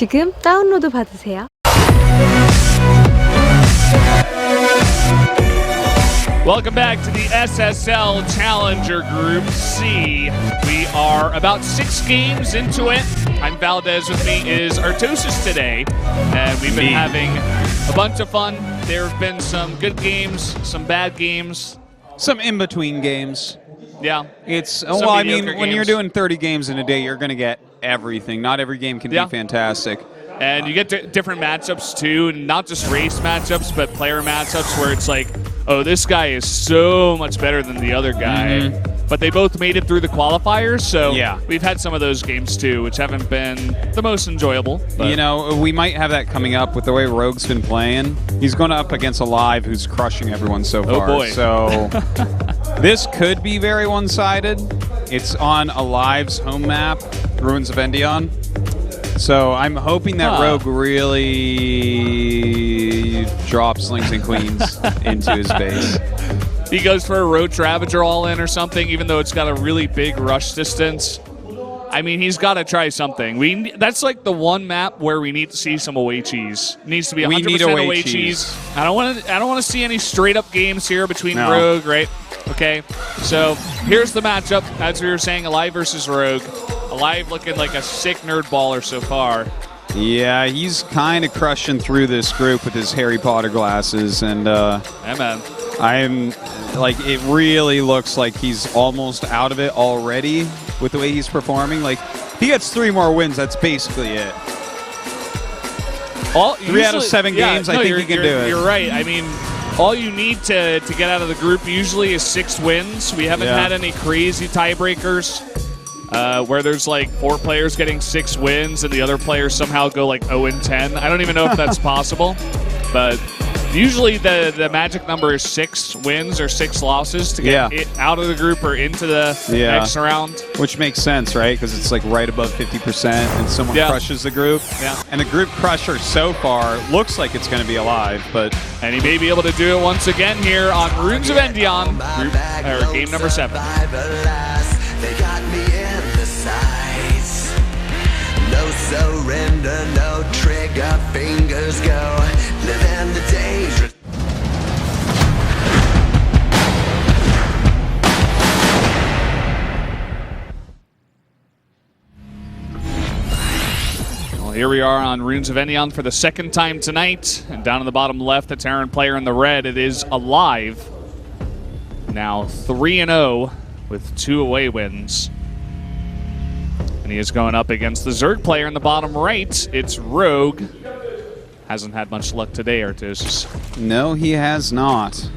지금 다운로드 받으세요. Welcome back to the SSL Challenger Group C. We are about 6 games into it. I'm Valdez. With me is Artosis today. And we've been having a bunch of fun. There have been some good games, some bad games. Some in-between games. Yeah. It's when you're doing 30 games in a day, you're going to get everything. Not every game can be fantastic. And you get different matchups too, not just race matchups, but player matchups where it's like, oh, this guy is so much better than the other guy. But they both made it through the qualifiers, so we've had some of those games too, which haven't been the most enjoyable. But. You know, we might have that coming up with the way Rogue's been playing. He's going up against aLive, who's crushing everyone so far. Oh boy. So this could be very one-sided. It's on aLive's home map, Ruins of Endion. So I'm hoping that Rogue really drops Lings and Queens into his base. He goes for a Roach Ravager all in or something, even though it's got a really big rush distance. I mean, he's got to try something. That's like the one map where we need to see some away cheese. It needs to be 100% away cheese. I don't want to see any straight up games here between Rogue, right? Okay, so here's the matchup. As we were saying, aLive versus Rogue. aLive looking like a sick nerd baller so far. Yeah, he's kind of crushing through this group with his Harry Potter glasses, and it really looks like he's almost out of it already with the way he's performing. Like, if he gets 3 more wins, that's basically it. 3 out of 7 games, I think he can do it. You're right. I mean, all you need to get out of the group usually is 6 wins. We haven't had any crazy tiebreakers where there's like 4 players getting 6 wins and the other players somehow go like 0-10. I don't even know if that's possible, but usually the magic number is 6 wins or 6 losses to get it out of the group or into the next round. Which makes sense, right? Because it's like right above 50% and someone crushes the group. Yeah. And the group crusher so far looks like it's going to be aLive, but... And he may be able to do it once again here on Ruins of Endion, game number 7. They got me in the sights. No surrender, no trigger, fingers go. Living the days. Well, here we are on Ruins of Endion for the 2nd time tonight. And down in the bottom left, the Terran player in the red, it is aLive. Now 3-0. with 2 away wins. And he is going up against the Zerg player in the bottom right. It's Rogue. Hasn't had much luck today, Artus. No, he has not.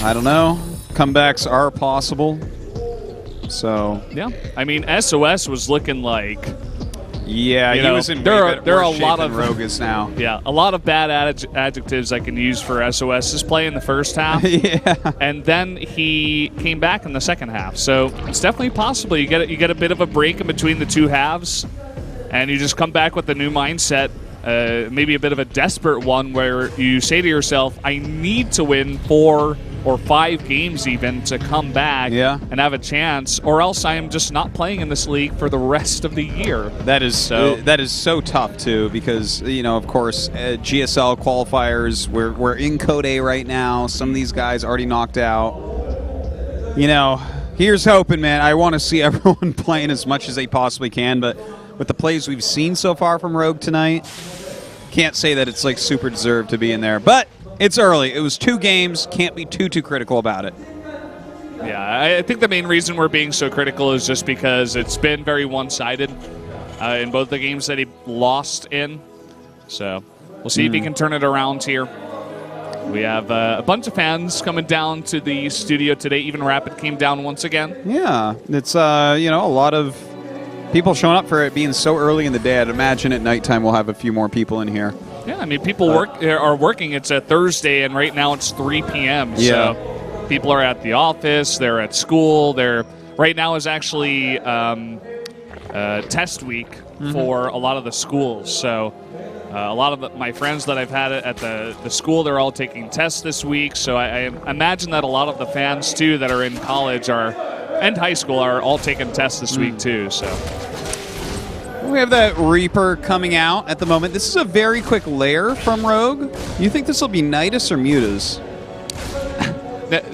I don't know. Comebacks are possible. So... Yeah. I mean, SOS was looking like... Yeah, he was in there are a lot of Rogue is now. Yeah, a lot of bad adjectives I can use for SOS's play in the first half. And then he came back in the second half. So it's definitely possible you get a bit of a break in between the 2 halves, and you just come back with a new mindset. Maybe a bit of a desperate one where you say to yourself, I need to win 4 or 5 games even to come back and have a chance, or else I am just not playing in this league for the rest of the year. That is so tough too, because of course GSL qualifiers, we're in Code A right now. Some of these guys already knocked out. Here's hoping, man. I want to see everyone playing as much as they possibly can, but with the plays we've seen so far from Rogue tonight, can't say that it's like super deserved to be in there, but it's early. It was 2 games. Can't be too critical about it. Yeah, I think the main reason we're being so critical is just because it's been very one-sided in both the games that he lost in. So we'll see if he can turn it around here. We have a bunch of fans coming down to the studio today. Even Rapid came down once again. Yeah, it's a lot of people showing up for it being so early in the day. I'd imagine at nighttime we'll have a few more people in here. Yeah, I mean, people are working. It's a Thursday, and right now it's 3 p.m. Yeah. So people are at the office. They're at school. Right now is actually test week for a lot of the schools. So a lot of my friends that I've had at the school, they're all taking tests this week. So I imagine that a lot of the fans, too, that are in college and high school are all taking tests this week, too. So we have that Reaper coming out at the moment. This is a very quick lair from Rogue. You think this will be Nidus or Mutas?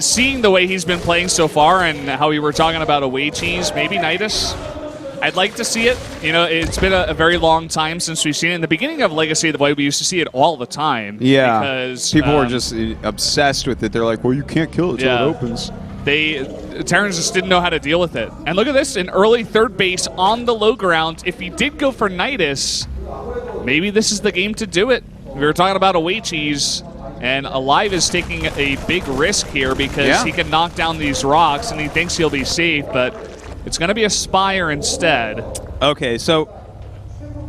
Seeing the way he's been playing so far and how we were talking about away cheese, maybe Nidus. I'd like to see it. You know, it's been a very long time since we've seen it. In the beginning of Legacy of the Void, we used to see it all the time. Yeah. Because people were just obsessed with it. They're like, well, you can't kill it until it opens. Terrans just didn't know how to deal with it. And look at this, an early third base on the low ground. If he did go for Nidus, maybe this is the game to do it. We were talking about away cheese. And aLive is taking a big risk here because he can knock down these rocks and he thinks he'll be safe, but it's going to be a Spire instead. Okay, so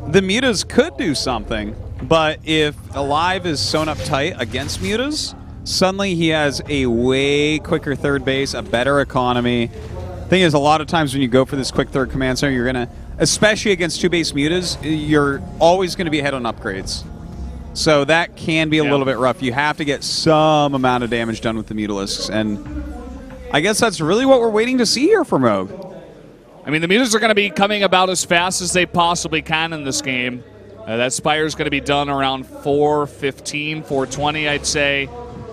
the Mutas could do something, but if aLive is sewn up tight against Mutas, suddenly he has a way quicker third base, a better economy. Thing is, a lot of times when you go for this quick third command center, you're going to, especially against two-base Mutas, you're always going to be ahead on upgrades. So that can be a little bit rough. You have to get some amount of damage done with the Mutalisks, and I guess that's really what we're waiting to see here from Rogue. I mean, the Mutas are going to be coming about as fast as they possibly can in this game. That Spire is going to be done around 4:15, 4:20, I'd say,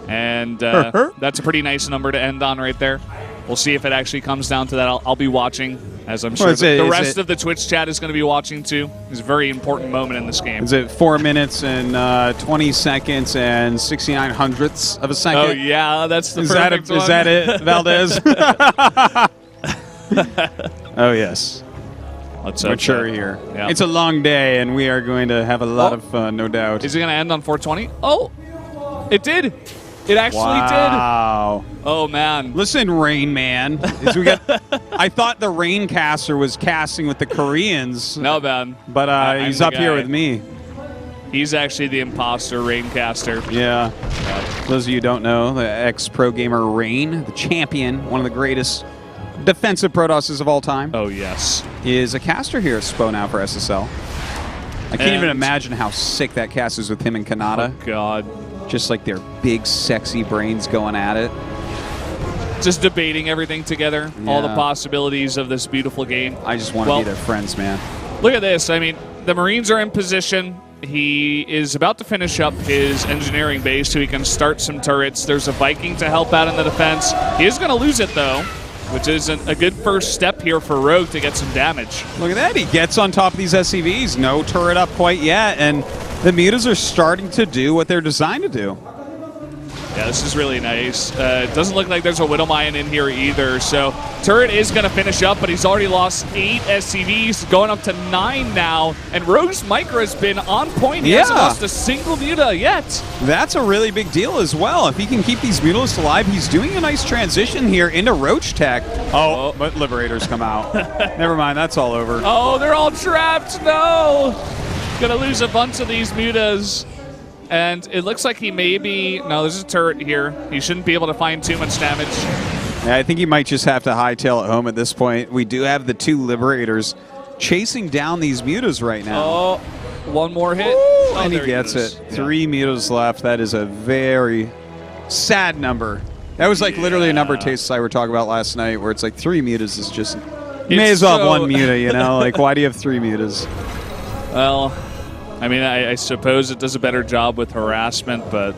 and that's a pretty nice number to end on right there. We'll see if it actually comes down to that. I'll be watching, as I'm sure the rest of the Twitch chat is going to be watching too. It's a very important moment in this game. Is it 4 minutes and 20 seconds and 69 hundredths of a second? Oh, yeah, that's the perfect one. Is that it, Valdez? Oh, yes. Let's mature here. Yeah. It's a long day, and we are going to have a lot of fun, no doubt. Is it going to end on 4:20? Oh, it did. It actually did. Wow. Oh, man. Listen, Rain Man. I thought the Raincaster was casting with the Koreans. No, man. But he's up here with me. He's actually the imposter Raincaster. Yeah. Those of you who don't know, the ex-pro gamer Rain, the champion, one of the greatest defensive Protosses of all time. Oh, yes. Is a caster here at Spo now for SSL. I can't even imagine how sick that cast is with him and Kanata. Oh, God. Just like their big, sexy brains going at it. Just debating everything together, all the possibilities of this beautiful game. I just want to be their friends, man. Look at this. I mean, the Marines are in position. He is about to finish up his engineering base so he can start some turrets. There's a Viking to help out in the defense. He is going to lose it, though, which is a good first step here for Rogue to get some damage. Look at that. He gets on top of these SCVs. No turret up quite yet, and the Mutas are starting to do what they're designed to do. Yeah, this is really nice. It doesn't look like there's a Widowmine in here either, so turret is going to finish up, but he's already lost 8 SCVs, going up to 9 now, and Rogue's Micro has been on point. He hasn't lost a single Muta yet. That's a really big deal as well. If he can keep these Mutalisks alive, he's doing a nice transition here into Roach Tech. Oh, but Liberators come out. Never mind, that's all over. Oh, they're all trapped. No! Gonna lose a bunch of these Mutas. And it looks like he may be... No, there's a turret here. He shouldn't be able to find too much damage. Yeah, I think he might just have to hightail it home at this point. We do have the 2 Liberators chasing down these Mutas right now. Oh, one more hit. And he gets it. 3 Mutas left. That is a very sad number. That was like literally a number Tastes I were talking about last night where it's like 3 Mutas is just... You may as well have 1 Muta, you know? Like, why do you have 3 Mutas? Well... I mean, I suppose it does a better job with harassment, but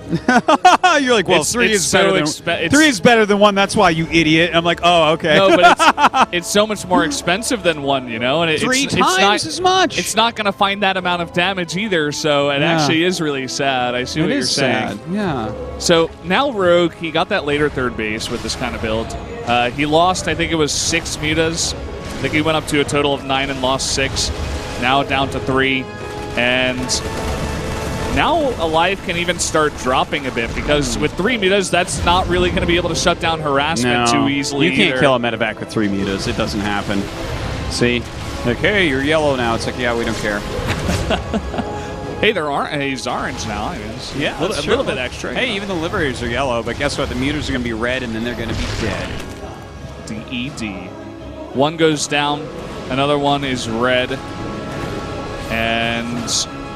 you're like, well, 3 is better than 1. That's why, you idiot. I'm like, oh, okay. No, but it's so much more expensive than 1, you know, and 3 times as much. It's not going to find that amount of damage either, so it actually is really sad. I see what you're saying. Sad. Yeah. So now Rogue, he got that later third base with this kind of build. He lost, I think it was 6 Mutas. I think he went up to a total of 9 and lost 6. Now down to 3. And now aLive can even start dropping a bit because with 3 Mutas, that's not really going to be able to shut down harassment too easily. You can't kill a medevac with 3 Mutas. It doesn't happen. See? Like, hey, you're yellow now. It's like, yeah, we don't care. Hey, he's orange now. I mean, yeah, a little bit extra. Hey, even the Liberators are yellow, but guess what? The Mutas are going to be red, and then they're going to be dead. DED. One goes down. Another one is red. And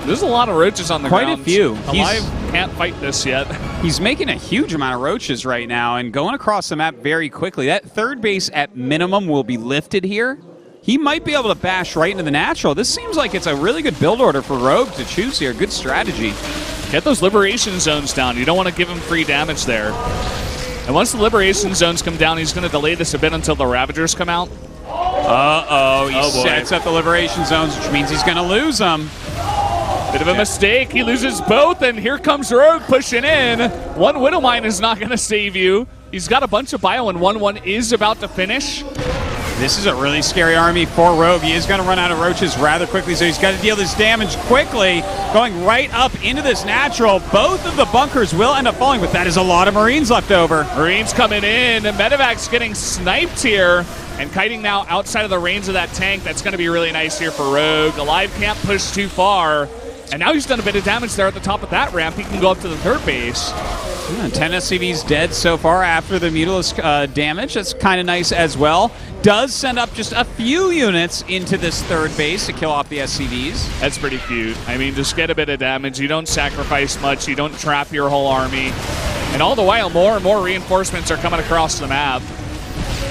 there's a lot of roaches on the ground. Quite a few. aLive can't fight this yet. He's making a huge amount of roaches right now and going across the map very quickly. That third base at minimum will be lifted here. he might be able to bash right into the natural. This seems like it's a really good build order for Rogue to choose here. Good strategy. Get those liberation zones down. You don't want to give him free damage there. And once the liberation zones come down, he's going to delay this a bit until the Ravagers come out. Uh-oh, he sets up the liberation zones, which means he's going to lose them. Bit of a mistake. He loses both, and here comes Rogue pushing in. One Widowmine is not going to save you. He's got a bunch of bio, and 1-1 is about to finish. This is a really scary army for Rogue. He is going to run out of roaches rather quickly, so he's got to deal this damage quickly, going right up into this natural. Both of the bunkers will end up falling, but that is a lot of Marines left over. Marines coming in, and Medevac's getting sniped here, and kiting now outside of the range of that tank. That's going to be really nice here for Rogue. aLive can't push too far, and now he's done a bit of damage there at the top of that ramp. He can go up to the third base. 10 SCVs dead so far after the Mutalisk damage. That's kind of nice as well. Does send up just a few units into this third base to kill off the SCVs. That's pretty cute. I mean, just get a bit of damage. You don't sacrifice much. You don't trap your whole army. And all the while, more and more reinforcements are coming across the map.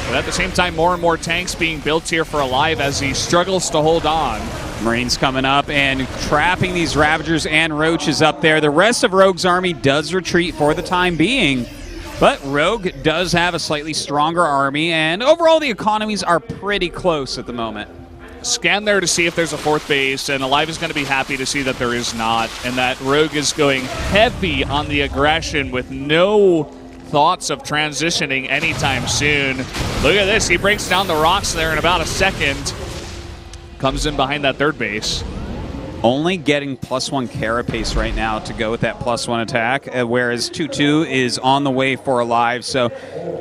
But at the same time, more and more tanks being built here for aLive as he struggles to hold on. Marines coming up and trapping these Ravagers and Roaches up there. The rest of Rogue's army does retreat for the time being, but Rogue does have a slightly stronger army, and overall the economies are pretty close at the moment. Scan there to see if there's a fourth base, and aLive is going to be happy to see that there is not, and that Rogue is going heavy on the aggression with no thoughts of transitioning anytime soon. Look at this. He breaks down the rocks there in about a second. Comes in behind that third base. Only getting +1 carapace right now to go with that +1 attack, whereas 2-2 is on the way for aLive. So,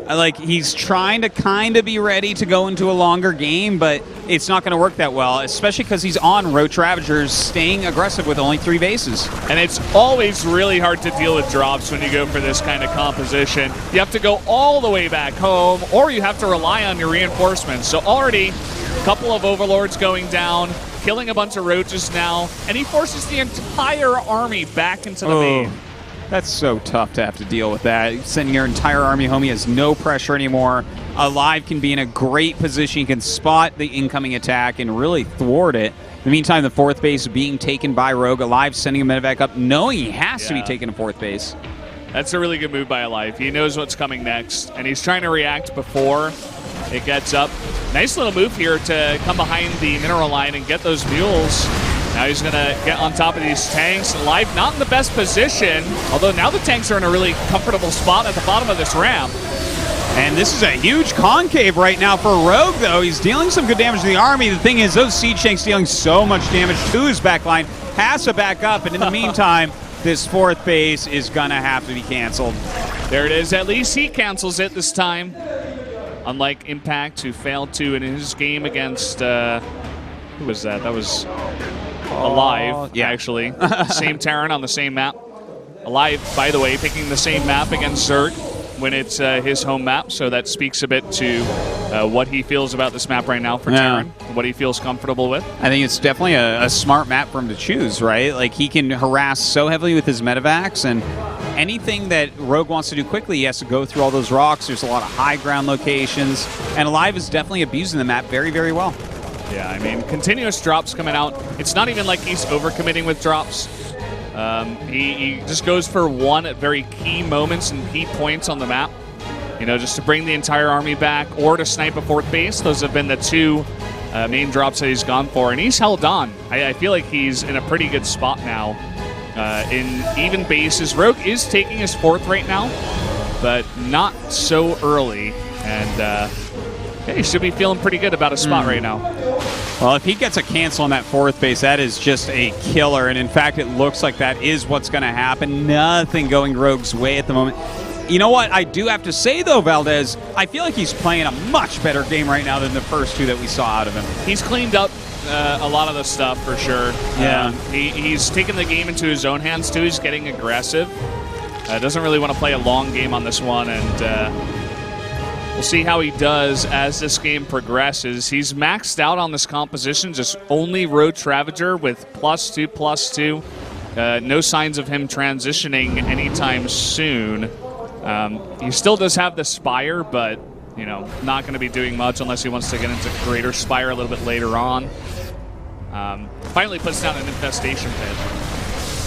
like, he's trying to kind of be ready to go into a longer game, but it's not going to work that well, especially because he's on Roach Ravagers, staying aggressive with only 3 bases. And it's always really hard to deal with drops when you go for this kind of composition. You have to go all the way back home, or you have to rely on your reinforcements. So already, a couple of Overlords going down, killing a bunch of Roaches now, and he forces the entire army back into the main. That's so tough to have to deal with that. Sending your entire army home, he has no pressure anymore. aLive can be in a great position. He can spot the incoming attack and really thwart it. In the meantime, the fourth base being taken by Rogue. aLive sending a medevac up, knowing he has to be taking a fourth base. That's a really good move by aLive. He knows what's coming next, and he's trying to react before it gets up. Nice little move here to come behind the mineral line and get those mules. Now he's going to get on top of these tanks. aLive not in the best position, although now the tanks are in a really comfortable spot at the bottom of this ramp. And this is a huge concave right now for Rogue, though. He's dealing some good damage to the army. The thing is, those siege tanks dealing so much damage to his backline. Has to back up, and in the meantime, this fourth base is going to have to be canceled. There it is. At least he cancels it this time. Unlike Impact, who failed to in his game against, who was that? That was aLive, actually. Same Terran on the same map. aLive, by the way, picking the same map against Zerg when it's his home map, so that speaks a bit to what he feels about this map right now for Terran, what he feels comfortable with. I think it's definitely a smart map for him to choose, right? Like, he can harass so heavily with his medevacs, and anything that Rogue wants to do quickly, he has to go through all those rocks. There's a lot of high ground locations, and aLive is definitely abusing the map very, very well. Yeah, I mean, continuous drops coming out. It's not even like he's overcommitting with drops. He just goes for one at very key moments and key points on the map. You know, just to bring the entire army back or to snipe a fourth base. Those have been the two main drops that he's gone for, and he's held on. I feel like he's in a pretty good spot now in even bases. Rogue is taking his fourth right now, but not so early, and he should be feeling pretty good about his spot right now. Well, if he gets a cancel on that fourth base, that is just a killer. And in fact, it looks like that is what's going to happen. Nothing going Rogue's way at the moment. You know what? I do have to say, though, Valdez, I feel like he's playing a much better game right now than the first two that we saw out of him. He's cleaned up a lot of the stuff for sure. Yeah. He's taken the game into his own hands, too. He's getting aggressive. Doesn't really want to play a long game on this one, and we'll see how he does as this game progresses. He's maxed out on this composition, just only Roach Ravager with +2/+2. No signs of him transitioning anytime soon. He still does have the Spire, but you know, not going to be doing much unless he wants to get into Greater Spire a little bit later on. Finally puts down an Infestation Pit.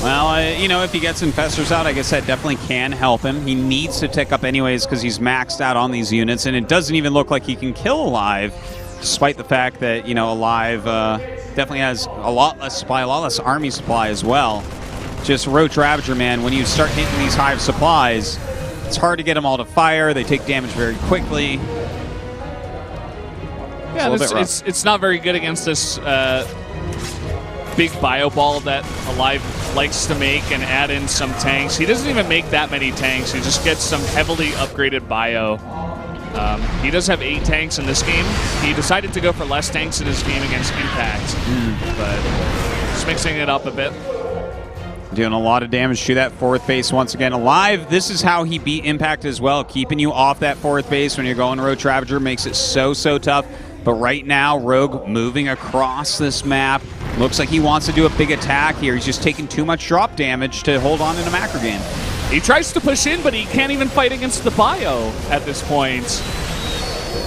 Well, you know, if he gets Infestors out, I guess that definitely can help him. He needs to tick up anyways because he's maxed out on these units, and it doesn't even look like he can kill aLive, despite the fact that, you know, aLive definitely has a lot less supply, a lot less army supply as well. Just Roach Ravager, man, when you start hitting these hive supplies, it's hard to get them all to fire. They take damage very quickly. Yeah, it's not very good against this big bio ball that aLive likes to make and add in some tanks. He doesn't even make that many tanks. He just gets some heavily upgraded bio. He does have 8 tanks in this game. He decided to go for less tanks in his game against Impact, but just mixing it up a bit. Doing a lot of damage to that 4th base once again. aLive, this is how he beat Impact as well. Keeping you off that 4th base when you're going Roach Ravager makes it so tough. But right now, Rogue moving across this map. Looks like he wants to do a big attack here. He's just taking too much drop damage to hold on in a macro game. He tries to push in, but he can't even fight against the bio at this point.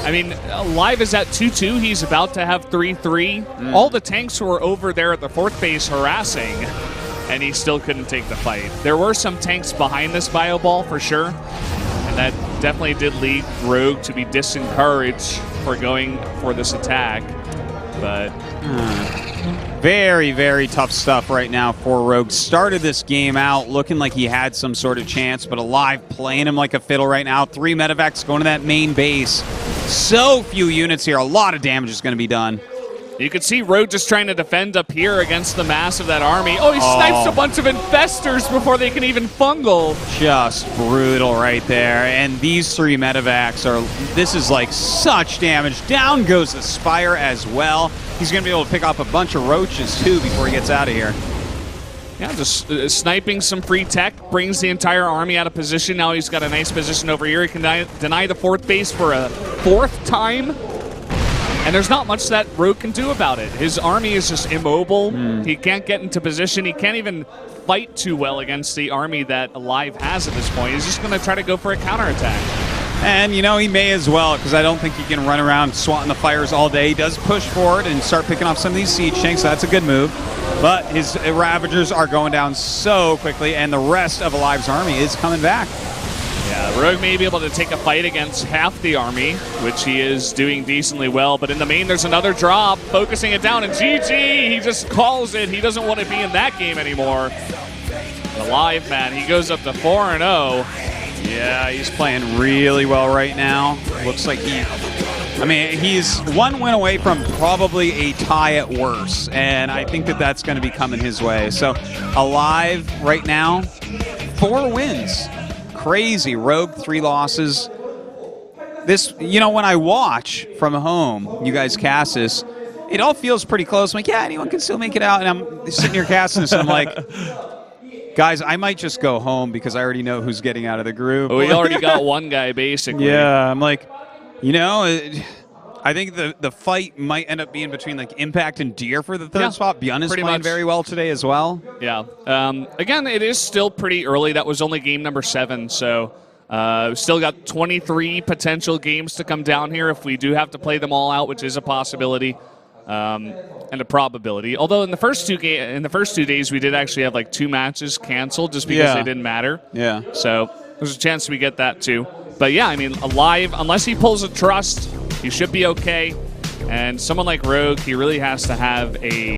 I mean, aLive is at 2-2. He's about to have 3-3. All the tanks were over there at the 4th base harassing, and he still couldn't take the fight. There were some tanks behind this bio ball for sure, and that definitely did lead Rogue to be disencouraged for going for this attack. But very tough stuff right now for Rogue. Started this game out looking like he had some sort of chance, but aLive playing him like a fiddle right now. 3 medevacs going to that main base. So few units here. A lot of damage is going to be done. You can see Rogue just trying to defend up here against the mass of that army. Oh, he snipes a bunch of Infestors before they can even fungal. Just brutal right there. And these 3 medevacs are, this is like such damage. Down goes the Spire as well. He's going to be able to pick up a bunch of roaches too before he gets out of here. Yeah, just sniping some free tech, brings the entire army out of position. Now he's got a nice position over here. He can deny the 4th base for a 4th time. And there's not much that Rogue can do about it. His army is just immobile. He can't get into position. He can't even fight too well against the army that aLive has at this point. He's just going to try to go for a counterattack. And, you know, he may as well, because I don't think he can run around swatting the fires all day. He does push forward and start picking off some of these siege tanks, so that's a good move. But his Ravagers are going down so quickly, and the rest of aLive's army is coming back. Yeah, Rogue may be able to take a fight against half the army, which he is doing decently well. But in the main, there's another drop, focusing it down, and GG, he just calls it. He doesn't want to be in that game anymore. aLive, man, he goes up to 4-0. Yeah, he's playing really well right now. Looks like he's 1 win away from probably a tie at worst, and I think that that's going to be coming his way. So aLive right now, 4 wins. Crazy. Rogue 3 losses. This, you know, when I watch from home, you guys cast this, it all feels pretty close. I'm like, yeah, anyone can still make it out. And I'm sitting here casting this, and I'm like, guys, I might just go home because I already know who's getting out of the group. We already got one guy, basically. Yeah, I'm like, you know, I think the fight might end up being between like Impact and Deer for the 3rd spot. Bjorn is playing very well today as well. Yeah. Again, it is still pretty early. That was only game number 7, so still got 23 potential games to come down here if we do have to play them all out, which is a possibility and a probability. Although in the first 2 days we did actually have like 2 matches canceled just because they didn't matter. Yeah. So there's a chance we get that too. But yeah, I mean, aLive, unless he pulls a trust, he should be okay. And someone like Rogue, he really has to have a